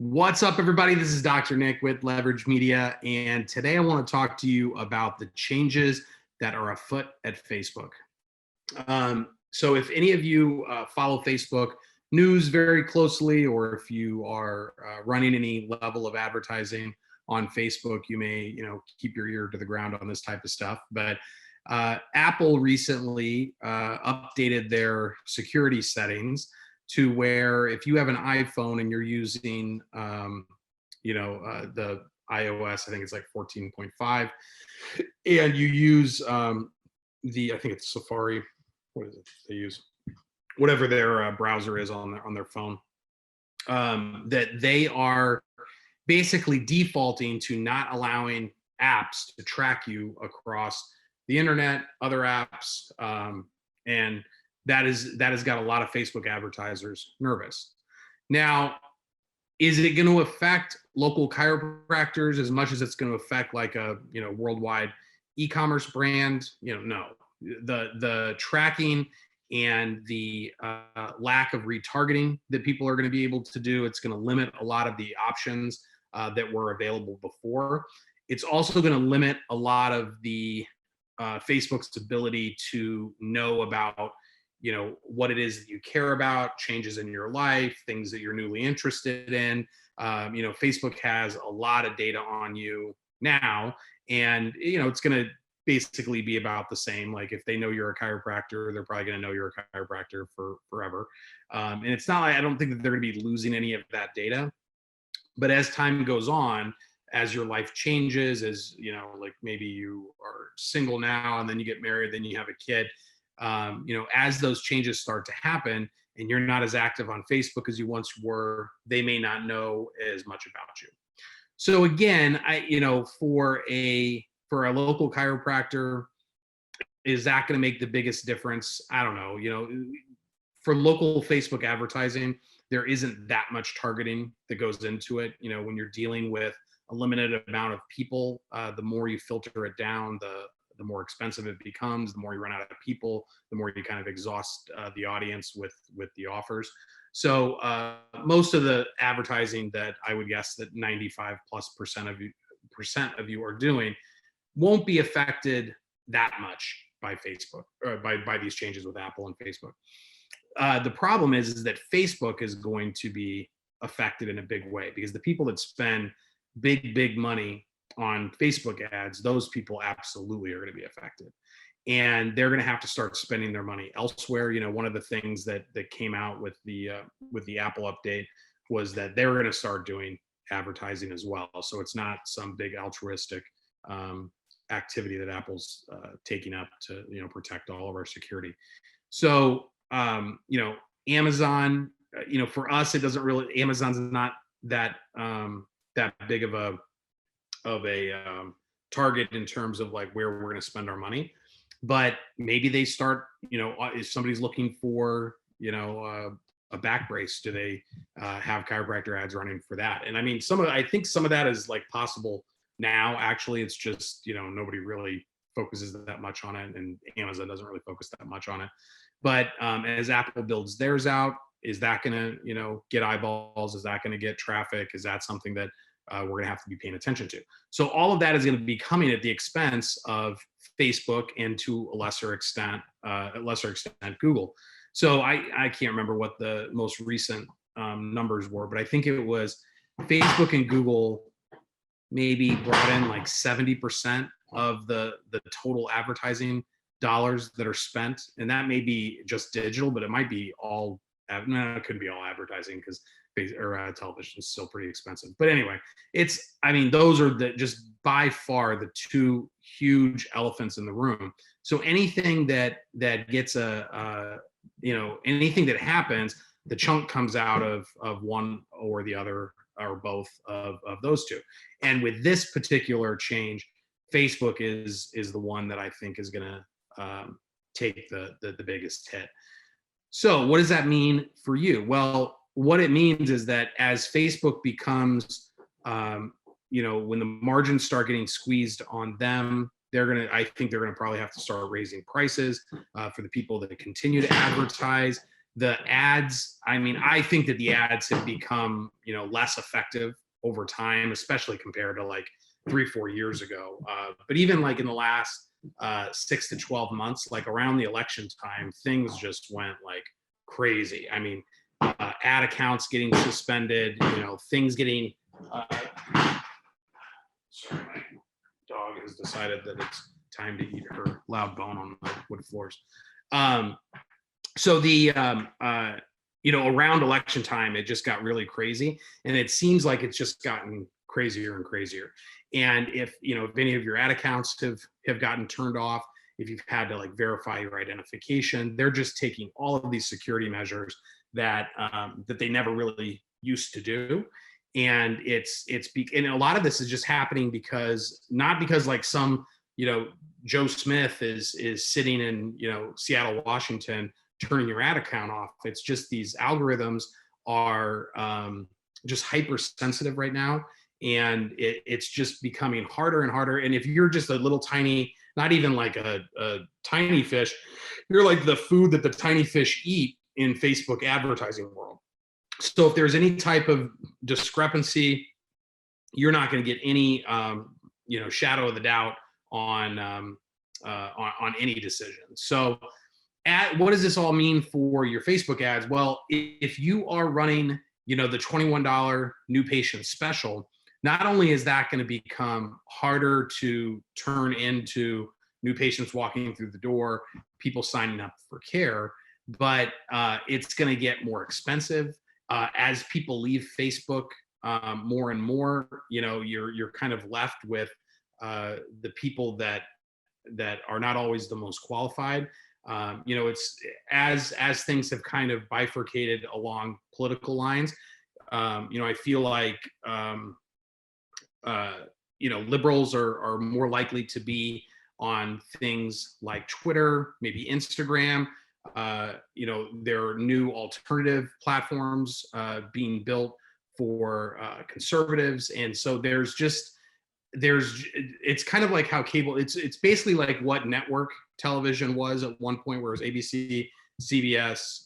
What's up, everybody? This is Dr. Nick with Leverage Media, and today I want to talk to you about the changes that are afoot at Facebook. So if any of you follow Facebook news very closely, or if you are running any level of advertising on Facebook, you may keep your ear to the ground on this type of stuff. But Apple recently updated their security settings to where if you have an iPhone and you're using, the iOS, I think it's like 14.5, and you use I think it's Safari. What is it they use? Whatever their browser is on their phone. That they are basically defaulting to not allowing apps to track you across the internet, other apps, and that has got a lot of Facebook advertisers nervous. Now, is it going to affect local chiropractors as much as it's going to affect like a worldwide e-commerce brand? No. The tracking and the lack of retargeting that people are going to be able to do, it's going to limit a lot of the options that were available before. It's also going to limit a lot of the Facebook's ability to know about what it is that you care about, changes in your life, things that you're newly interested in. Facebook has a lot of data on you now, and it's going to basically be about the same. Like if they know you're a chiropractor, they're probably going to know you're a chiropractor for forever. And it's not like, I don't think that they're going to be losing any of that data. But as time goes on, as your life changes, as like maybe you are single now and then you get married, then you have a kid, as those changes start to happen and you're not as active on Facebook as you once were, they may not know as much about you. So again, for a local chiropractor, is that going to make the biggest difference? I don't know. For local Facebook advertising, there isn't that much targeting that goes into it. When you're dealing with a limited amount of people, the more you filter it down, the more expensive it becomes, the more you run out of people, the more you kind of exhaust the audience with the offers. So most of the advertising that I would guess that 95+% of you are doing won't be affected that much by Facebook or by these changes with Apple and Facebook. The problem is that Facebook is going to be affected in a big way, because the people that spend big money on Facebook ads, those people absolutely are going to be affected, and they're going to have to start spending their money elsewhere. One of the things that came out with the Apple update was that they were going to start doing advertising as well. So it's not some big altruistic activity that Apple's taking up to protect all of our security. So Amazon, for us, it doesn't really. Amazon's not that big of a target in terms of like where we're going to spend our money. But maybe they start, if somebody's looking for a back brace, do they have chiropractor ads running for that? And I mean, I think some of that is like possible now. Actually, it's just nobody really focuses that much on it, and Amazon doesn't really focus that much on it. But as Apple builds theirs out, is that going to get eyeballs? Is that going to get traffic? Is that something that we're going to have to be paying attention to? So all of that is going to be coming at the expense of Facebook, and to a lesser extent Google. So I can't remember what the most recent numbers were, but I think it was Facebook and Google maybe brought in like 70% of the total advertising dollars that are spent. And that may be just digital, but it might be all, no, it couldn't be all advertising, because television is still pretty expensive. But anyway, those are just by far the two huge elephants in the room. So anything that gets anything that happens, the chunk comes out of one or the other or both of those two. And with this particular change, Facebook is the one that I think is going to take the biggest hit. So what does that mean for you? Well, what it means is that as Facebook becomes, when the margins start getting squeezed on them, I think they're going to probably have to start raising prices for the people that continue to advertise. The ads, I mean, I think that the ads have become, you know, less effective over time, especially compared to like 3-4 years ago. But even like in the last 6 to 12 months, like around the election time, things just went like crazy. I mean, ad accounts getting suspended, you know, things getting, sorry, my dog has decided that it's time to eat her loud bone on the wood floors. So the, you know, around election time, it just got really crazy, and it seems like it's just gotten crazier and crazier. And if, you know, if any of your ad accounts have gotten turned off, if you've had to like verify your identification, they're just taking all of these security measures that that they never really used to do. And and a lot of this is just happening because, not because like some, you know, Joe Smith is sitting in, you know, Seattle, Washington, turning your ad account off. It's just these algorithms are just hypersensitive right now, and it's just becoming harder and harder. And if you're just a little tiny, not even like a tiny fish, you're like the food that the tiny fish eat in Facebook advertising world. So if there's any type of discrepancy, you're not going to get any you know, shadow of the doubt on any decision. So what does this all mean for your Facebook ads? Well, if you are running, you know, the $21 new patient special, not only is that going to become harder to turn into new patients walking through the door, people signing up for care, but it's going to get more expensive as people leave Facebook more and more. You know, you're kind of left with the people that are not always the most qualified. You know, it's as things have kind of bifurcated along political lines. You know, I feel like you know, liberals are more likely to be on things like Twitter, maybe Instagram. You know, there are new alternative platforms being built for conservatives, and so it's kind of like how cable, it's basically like what network television was at one point, where it was ABC, CBS,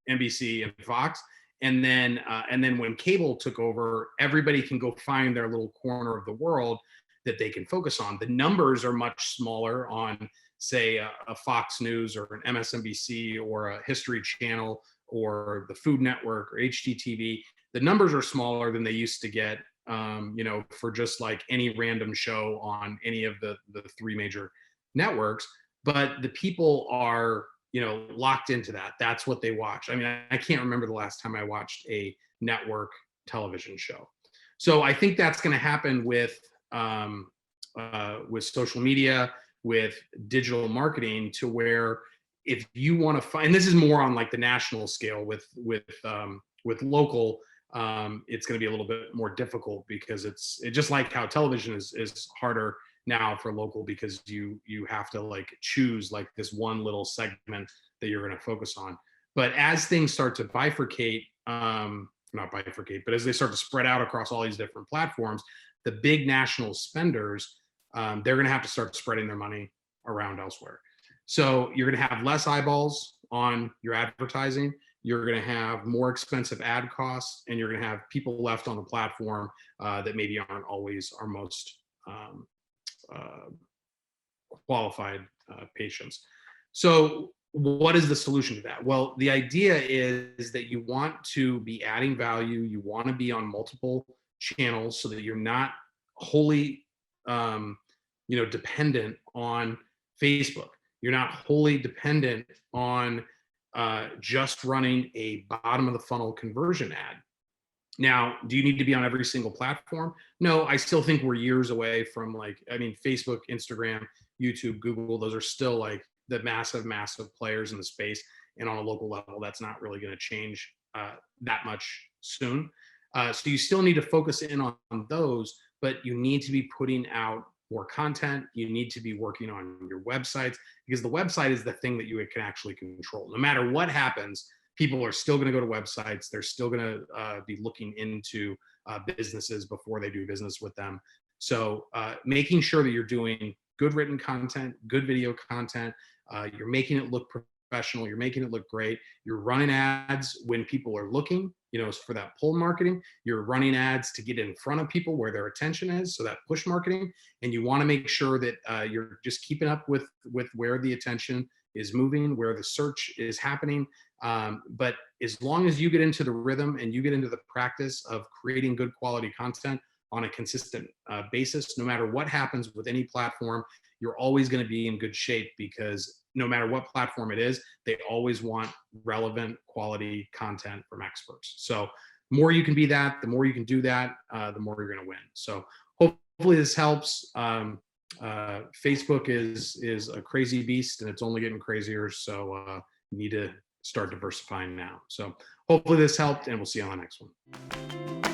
NBC, and Fox. And then when cable took over, everybody can go find their little corner of the world that they can focus on. The numbers are much smaller on, say, a Fox News or an MSNBC or a History Channel or the Food Network or HGTV. The numbers are smaller than they used to get, you know, for just like any random show on any of the 3 major networks. But the people are, you know, locked into that. That's what they watch. I mean, I can't remember the last time I watched a network television show. So I think that's going to happen with social media, with digital marketing, to where if you want to find, and this is more on like the national scale, with local, it's going to be a little bit more difficult, because it's just like how television is harder now for local, because you have to like choose like this one little segment that you're going to focus on. But as things start to bifurcate, not bifurcate, but as they start to spread out across all these different platforms, the big national spenders, they're going to have to start spreading their money around elsewhere. So you're going to have less eyeballs on your advertising. You're going to have more expensive ad costs, and you're going to have people left on the platform that maybe aren't always our most qualified patients. So what is the solution to that? Well, the idea is that you want to be adding value. You want to be on multiple channels so that you're not wholly, you know, dependent on Facebook. You're not wholly dependent on just running a bottom of the funnel conversion ad. Now, do you need to be on every single platform? No, I still think we're years away from, like, I mean, Facebook, Instagram, YouTube, Google, those are still like the massive players in the space. And on a local level, that's not really going to change that much soon. So you still need to focus in on those, but you need to be putting out more content. You need to be working on your websites, because the website is the thing that you can actually control. No matter what happens, people are still going to go to websites. They're still going to be looking into businesses before they do business with them. So making sure that you're doing good written content, good video content, you're making it look professional. You're making it look great. You're running ads when people are looking, for that pull marketing. You're running ads to get in front of people where their attention is, so that push marketing. And you want to make sure that you're just keeping up with where the attention is moving, where the search is happening. But as long as you get into the rhythm and you get into the practice of creating good quality content on a consistent basis, no matter what happens with any platform, you're always going to be in good shape, because no matter what platform it is, they always want relevant quality content from experts. So the more you can be that, the more you can do that, the more you're going to win. So hopefully this helps. Facebook is a crazy beast, and it's only getting crazier. So you need to start diversifying now. So hopefully this helped, and we'll see you on the next one.